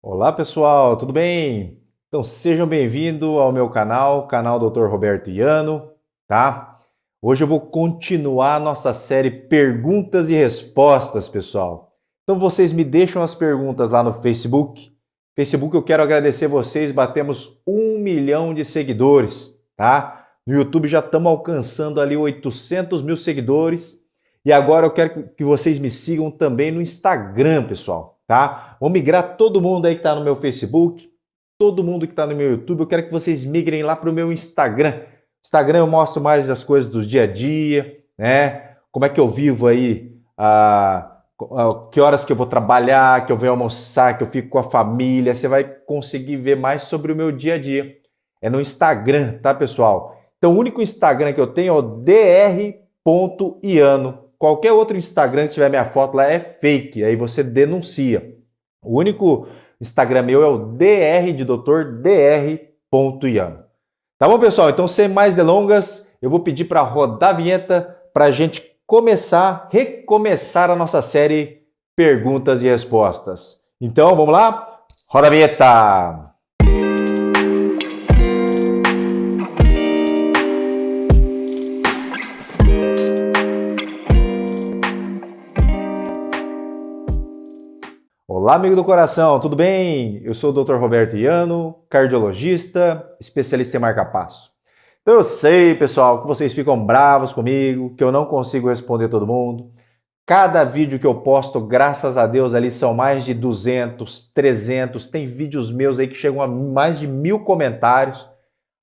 Olá pessoal, tudo bem? Então sejam bem-vindos ao meu canal Dr. Roberto Iano, tá? Hoje eu vou continuar a nossa série Perguntas e Respostas, pessoal. Então vocês me deixam as perguntas lá no Facebook. Facebook, eu quero agradecer vocês, batemos 1 milhão de seguidores, tá? No YouTube já estamos alcançando ali 800 mil seguidores. E agora eu quero que vocês me sigam também no Instagram, pessoal, tá? Vou migrar todo mundo aí que está no meu Facebook, todo mundo que está no meu YouTube, eu quero que vocês migrem lá para o meu Instagram. Instagram eu mostro mais as coisas do dia a dia, né? Como é que eu vivo aí, que horas que eu vou trabalhar, que eu venho almoçar, que eu fico com a família. Você vai conseguir ver mais sobre o meu dia a dia. É no Instagram, tá, pessoal? Então o único Instagram que eu tenho é o dr.iano. Qualquer outro Instagram que tiver minha foto lá é fake, aí você denuncia. O único Instagram meu é o dr de doutor, dr.iano. Tá bom, pessoal? Então, sem mais delongas, eu vou pedir para rodar a vinheta para a gente recomeçar a nossa série Perguntas e Respostas. Então, vamos lá? Roda a vinheta! Olá, amigo do coração, tudo bem? Eu sou o Dr. Roberto Iano, cardiologista, especialista em marca-passo. Então eu sei, pessoal, que vocês ficam bravos comigo, que eu não consigo responder todo mundo. Cada vídeo que eu posto, graças a Deus, ali são mais de 200, 300. Tem vídeos meus aí que chegam a mais de 1000 comentários.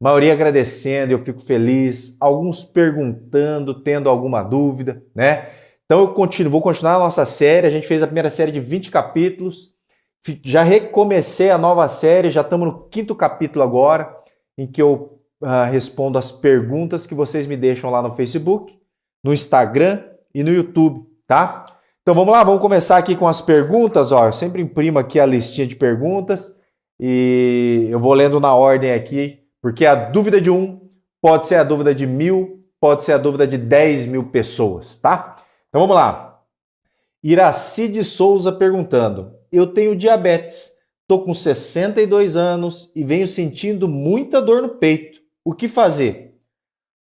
Maioria agradecendo, eu fico feliz. Alguns perguntando, tendo alguma dúvida, né? Então vou continuar a nossa série. A gente fez a primeira série de 20 capítulos. Já recomecei a nova série, já estamos no 5º capítulo agora, em que eu respondo as perguntas que vocês me deixam lá no Facebook, no Instagram e no YouTube, tá? Então vamos lá, vamos começar aqui com as perguntas. Ó, eu sempre imprimo aqui a listinha de perguntas e eu vou lendo na ordem aqui, porque a dúvida de um pode ser a dúvida de 1000, pode ser a dúvida de 10 mil pessoas, tá? Então vamos lá. Iraci de Souza perguntando: eu tenho diabetes, estou com 62 anos e venho sentindo muita dor no peito. O que fazer?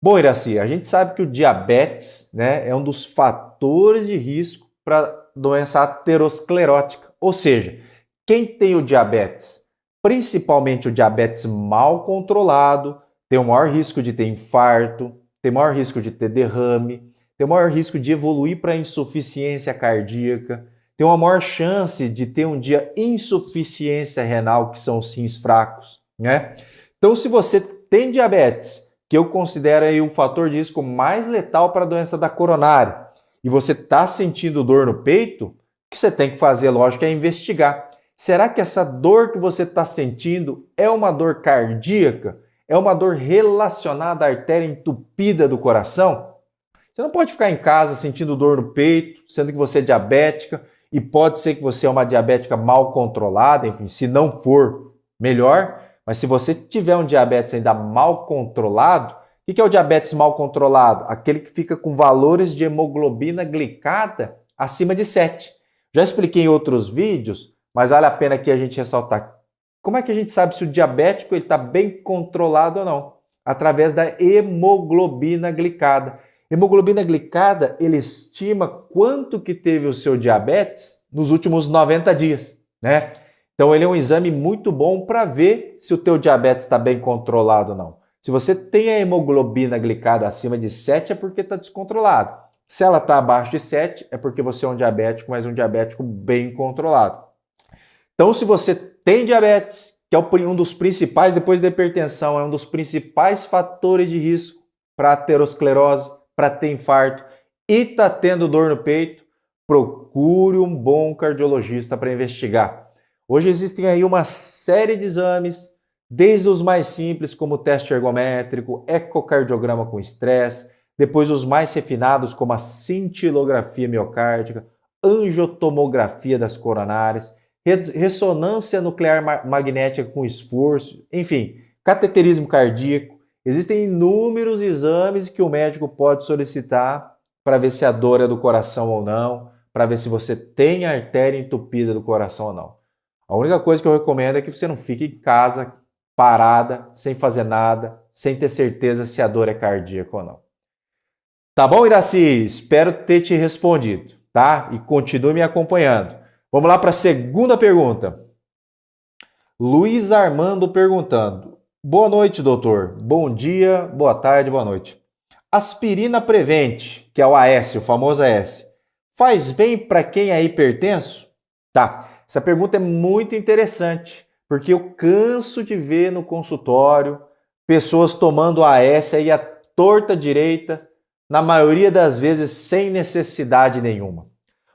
Bom, Iraci, a gente sabe que o diabetes, né, é um dos fatores de risco para doença aterosclerótica. Ou seja, quem tem o diabetes, principalmente o diabetes mal controlado, tem o maior risco de ter infarto, tem o maior risco de ter derrame, tem o maior risco de evoluir para insuficiência cardíaca, tem uma maior chance de ter um dia insuficiência renal, que são os rins fracos, né? Então, se você tem diabetes, que eu considero aí um fator de risco mais letal para a doença da coronária, e você está sentindo dor no peito, o que você tem que fazer, lógico, é investigar. Será que essa dor que você está sentindo é uma dor cardíaca? É uma dor relacionada à artéria entupida do coração? Você não pode ficar em casa sentindo dor no peito, sendo que você é diabética, e pode ser que você é uma diabética mal controlada, enfim, se não for, melhor. Mas se você tiver um diabetes ainda mal controlado, o que é o diabetes mal controlado? Aquele que fica com valores de hemoglobina glicada acima de 7. Já expliquei em outros vídeos, mas vale a pena aqui a gente ressaltar. Como é que a gente sabe se o diabético está bem controlado ou não? Através da hemoglobina glicada. Hemoglobina glicada, ele estima quanto que teve o seu diabetes nos últimos 90 dias, né? Então ele é um exame muito bom para ver se o teu diabetes está bem controlado ou não. Se você tem a hemoglobina glicada acima de 7 é porque está descontrolado. Se ela está abaixo de 7 é porque você é um diabético, mas um diabético bem controlado. Então se você tem diabetes, que é um dos principais, depois da hipertensão, é um dos principais fatores de risco para aterosclerose, para ter infarto e está tendo dor no peito, procure um bom cardiologista para investigar. Hoje existem aí uma série de exames, desde os mais simples, como o teste ergométrico, ecocardiograma com estresse, depois os mais refinados, como a cintilografia miocárdica, angiotomografia das coronárias, ressonância nuclear magnética com esforço, enfim, cateterismo cardíaco. Existem inúmeros exames que o médico pode solicitar para ver se a dor é do coração ou não, para ver se você tem artéria entupida do coração ou não. A única coisa que eu recomendo é que você não fique em casa parada, sem fazer nada, sem ter certeza se a dor é cardíaca ou não. Tá bom, Iraci? Espero ter te respondido, tá? E continue me acompanhando. Vamos lá para a segunda pergunta. Luiz Armando perguntando: boa noite, doutor. Bom dia, boa tarde, boa noite. Aspirina Prevent, que é o AS, o famoso AS, faz bem para quem é hipertenso? Tá, essa pergunta é muito interessante, porque eu canso de ver no consultório pessoas tomando AS aí à torta direita, na maioria das vezes sem necessidade nenhuma.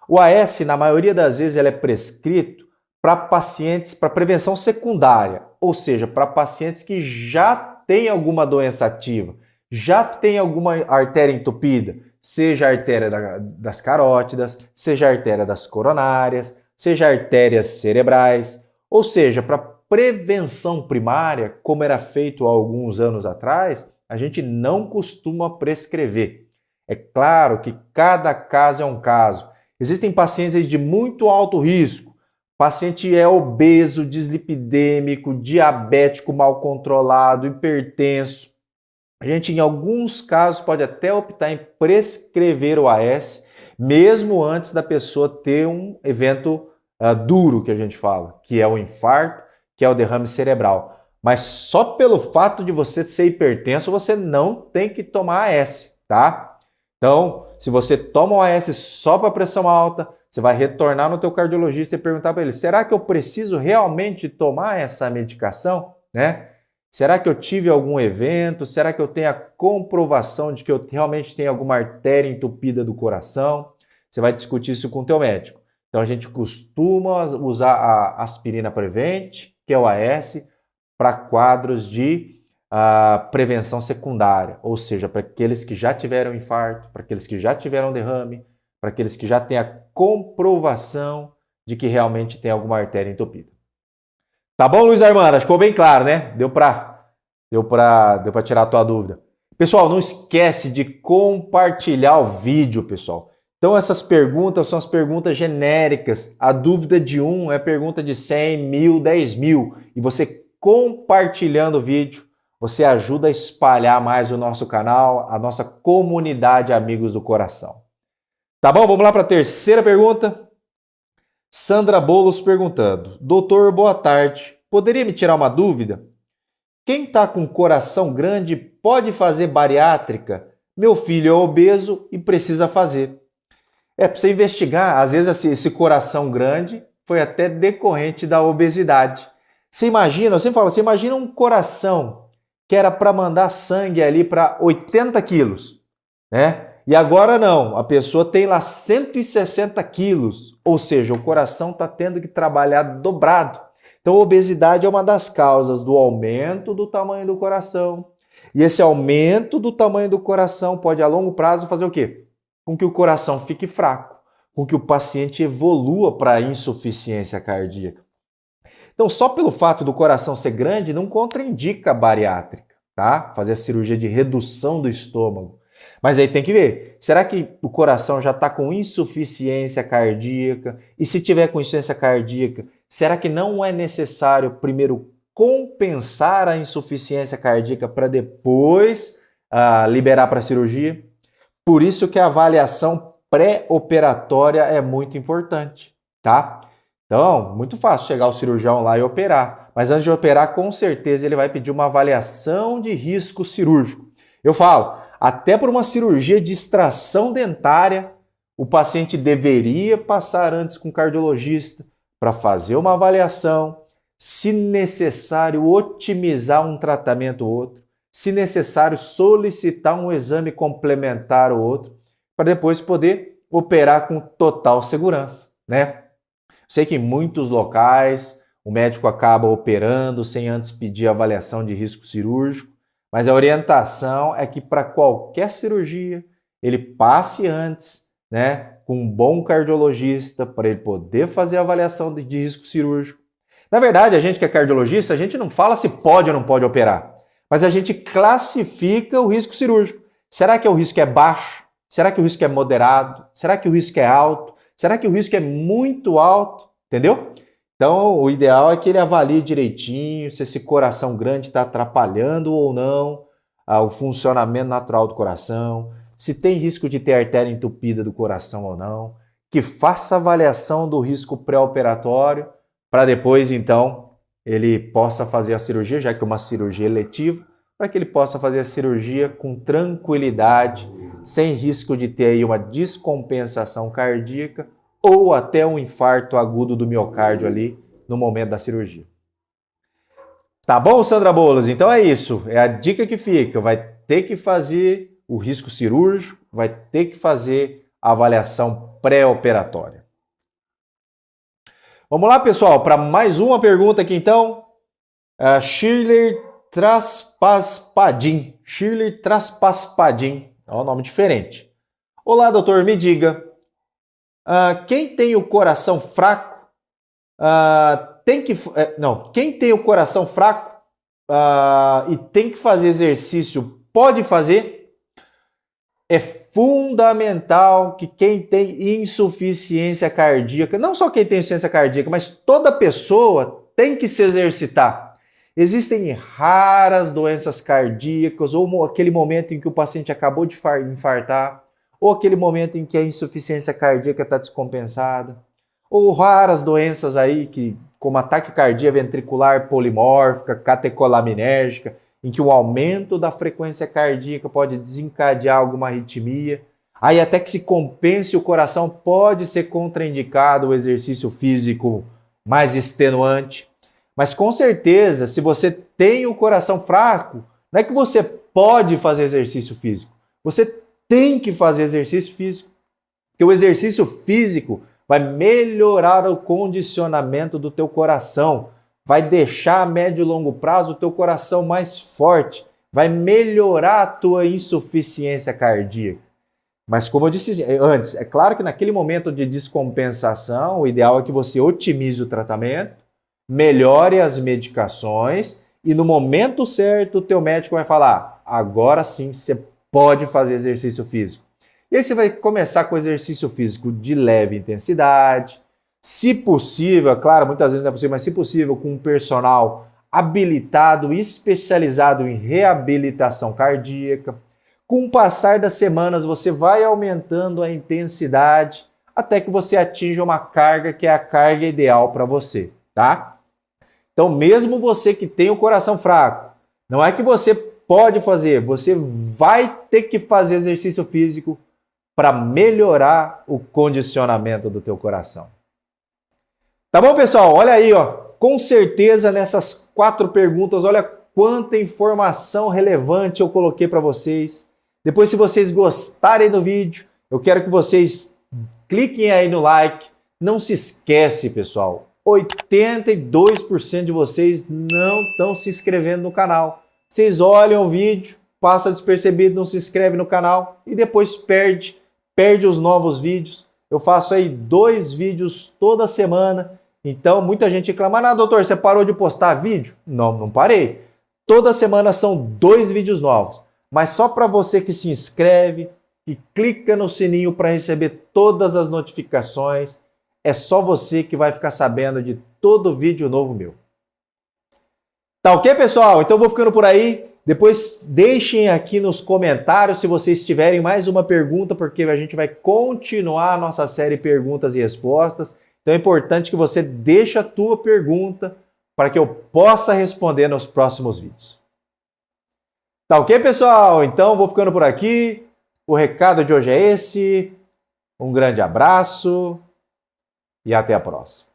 O AS, na maioria das vezes, ele é prescrito para pacientes, para prevenção secundária, ou seja, para pacientes que já têm alguma doença ativa, já tem alguma artéria entupida, seja a artéria das carótidas, seja a artéria das coronárias, seja artérias cerebrais, ou seja, para prevenção primária, como era feito há alguns anos atrás, a gente não costuma prescrever. É claro que cada caso é um caso. Existem pacientes de muito alto risco. O paciente é obeso, dislipidêmico, diabético mal controlado, hipertenso. A gente, em alguns casos, pode até optar em prescrever o AS, mesmo antes da pessoa ter um evento duro, que a gente fala, que é o infarto, que é o derrame cerebral. Mas só pelo fato de você ser hipertenso, você não tem que tomar AS, tá? Então, se você toma o AS só para pressão alta, você vai retornar no teu cardiologista e perguntar para ele: será que eu preciso realmente tomar essa medicação, né? Será que eu tive algum evento? Será que eu tenho a comprovação de que eu realmente tenho alguma artéria entupida do coração? Você vai discutir isso com o teu médico. Então a gente costuma usar a aspirina Prevent, que é o AS, para quadros de prevenção secundária, ou seja, para aqueles que já tiveram infarto, para aqueles que já tiveram derrame, para aqueles que já têm a comprovação de que realmente tem alguma artéria entupida. Tá bom, Luiz Armando? Acho que ficou bem claro, né? Deu para tirar a tua dúvida. Pessoal, não esquece de compartilhar o vídeo, pessoal. Então essas perguntas são as perguntas genéricas. A dúvida de um é pergunta de 100, 1000, 10 mil. E você compartilhando o vídeo, você ajuda a espalhar mais o nosso canal, a nossa comunidade Amigos do Coração. Tá bom? Vamos lá para a terceira pergunta. Sandra Bolos perguntando: doutor, boa tarde. Poderia me tirar uma dúvida? Quem está com coração grande pode fazer bariátrica? Meu filho é obeso e precisa fazer. Para você investigar, às vezes esse coração grande foi até decorrente da obesidade. Você imagina, eu sempre falo, você imagina um coração que era para mandar sangue ali para 80 quilos, né? E agora não, a pessoa tem lá 160 quilos, ou seja, o coração está tendo que trabalhar dobrado. Então a obesidade é uma das causas do aumento do tamanho do coração. E esse aumento do tamanho do coração pode a longo prazo fazer o quê? Com que o coração fique fraco, com que o paciente evolua para a insuficiência cardíaca. Então, só pelo fato do coração ser grande, não contraindica a bariátrica, tá? Fazer a cirurgia de redução do estômago. Mas aí tem que ver, será que o coração já está com insuficiência cardíaca? E se tiver com insuficiência cardíaca, será que não é necessário primeiro compensar a insuficiência cardíaca para depois liberar para a cirurgia? Por isso que a avaliação pré-operatória é muito importante, tá? Então, muito fácil chegar o cirurgião lá e operar. Mas antes de operar, com certeza ele vai pedir uma avaliação de risco cirúrgico. Eu falo, até por uma cirurgia de extração dentária, o paciente deveria passar antes com o cardiologista para fazer uma avaliação, se necessário otimizar um tratamento ou outro, se necessário solicitar um exame complementar ou outro, para depois poder operar com total segurança, né? Sei que em muitos locais o médico acaba operando sem antes pedir avaliação de risco cirúrgico, mas a orientação é que para qualquer cirurgia ele passe antes, né, com um bom cardiologista para ele poder fazer a avaliação de risco cirúrgico. Na verdade, a gente que é cardiologista, a gente não fala se pode ou não pode operar, mas a gente classifica o risco cirúrgico. Será que o risco é baixo? Será que o risco é moderado? Será que o risco é alto? Será que o risco é muito alto? Entendeu? Então, o ideal é que ele avalie direitinho se esse coração grande está atrapalhando ou não o funcionamento natural do coração, se tem risco de ter artéria entupida do coração ou não, que faça avaliação do risco pré-operatório para depois, então, ele possa fazer a cirurgia, já que é uma cirurgia eletiva, para que ele possa fazer a cirurgia com tranquilidade, sem risco de ter aí uma descompensação cardíaca ou até um infarto agudo do miocárdio ali no momento da cirurgia. Tá bom, Sandra Bolos? Então é isso, é a dica que fica. Vai ter que fazer o risco cirúrgico, vai ter que fazer a avaliação pré-operatória. Vamos lá, pessoal, para mais uma pergunta aqui então. Shirley Traspaspadim. Shirley Traspaspadim. É um nome diferente. Olá, doutor, me diga. Quem tem o coração fraco quem tem o coração fraco e tem que fazer exercício pode fazer? É fundamental que quem tem insuficiência cardíaca, não só quem tem insuficiência cardíaca, mas toda pessoa tem que se exercitar. Existem raras doenças cardíacas ou aquele momento em que o paciente acabou de infartar, ou aquele momento em que a insuficiência cardíaca está descompensada, ou raras doenças aí como ataque cardíaco ventricular polimórfica, catecolaminérgica, em que o aumento da frequência cardíaca pode desencadear alguma arritmia. Aí até que se compense o coração, pode ser contraindicado o exercício físico mais extenuante. Mas com certeza, se você tem o coração fraco, não é que você pode fazer exercício físico. Você tem que fazer exercício físico. Porque o exercício físico vai melhorar o condicionamento do teu coração, vai deixar a médio e longo prazo o teu coração mais forte, vai melhorar a tua insuficiência cardíaca. Mas como eu disse antes, é claro que naquele momento de descompensação, o ideal é que você otimize o tratamento, melhore as medicações e no momento certo o teu médico vai falar, agora sim você pode fazer exercício físico. E aí você vai começar com exercício físico de leve intensidade, se possível, claro, muitas vezes não é possível, mas se possível, com um personal habilitado e especializado em reabilitação cardíaca. Com o passar das semanas, você vai aumentando a intensidade até que você atinja uma carga que é a carga ideal para você, tá? Então, mesmo você que tem o coração fraco, não é que você pode fazer, você vai ter que fazer exercício físico para melhorar o condicionamento do teu coração. Tá bom, pessoal? Olha aí, ó. Com certeza nessas 4 perguntas, olha quanta informação relevante eu coloquei para vocês. Depois, se vocês gostarem do vídeo, eu quero que vocês cliquem aí no like. Não se esquece, pessoal, 82% de vocês não estão se inscrevendo no canal. Vocês olham o vídeo, passa despercebido, não se inscreve no canal e depois perde os novos vídeos. Eu faço aí 2 vídeos toda semana. Então, muita gente reclama, doutor, você parou de postar vídeo? Não, não parei. Toda semana são 2 vídeos novos. Mas só para você que se inscreve e clica no sininho para receber todas as notificações, é só você que vai ficar sabendo de todo vídeo novo meu. Tá ok, pessoal? Então, eu vou ficando por aí. Depois deixem aqui nos comentários se vocês tiverem mais uma pergunta, porque a gente vai continuar a nossa série Perguntas e Respostas. Então é importante que você deixe a tua pergunta para que eu possa responder nos próximos vídeos. Tá ok, pessoal? Então vou ficando por aqui. O recado de hoje é esse. Um grande abraço e até a próxima.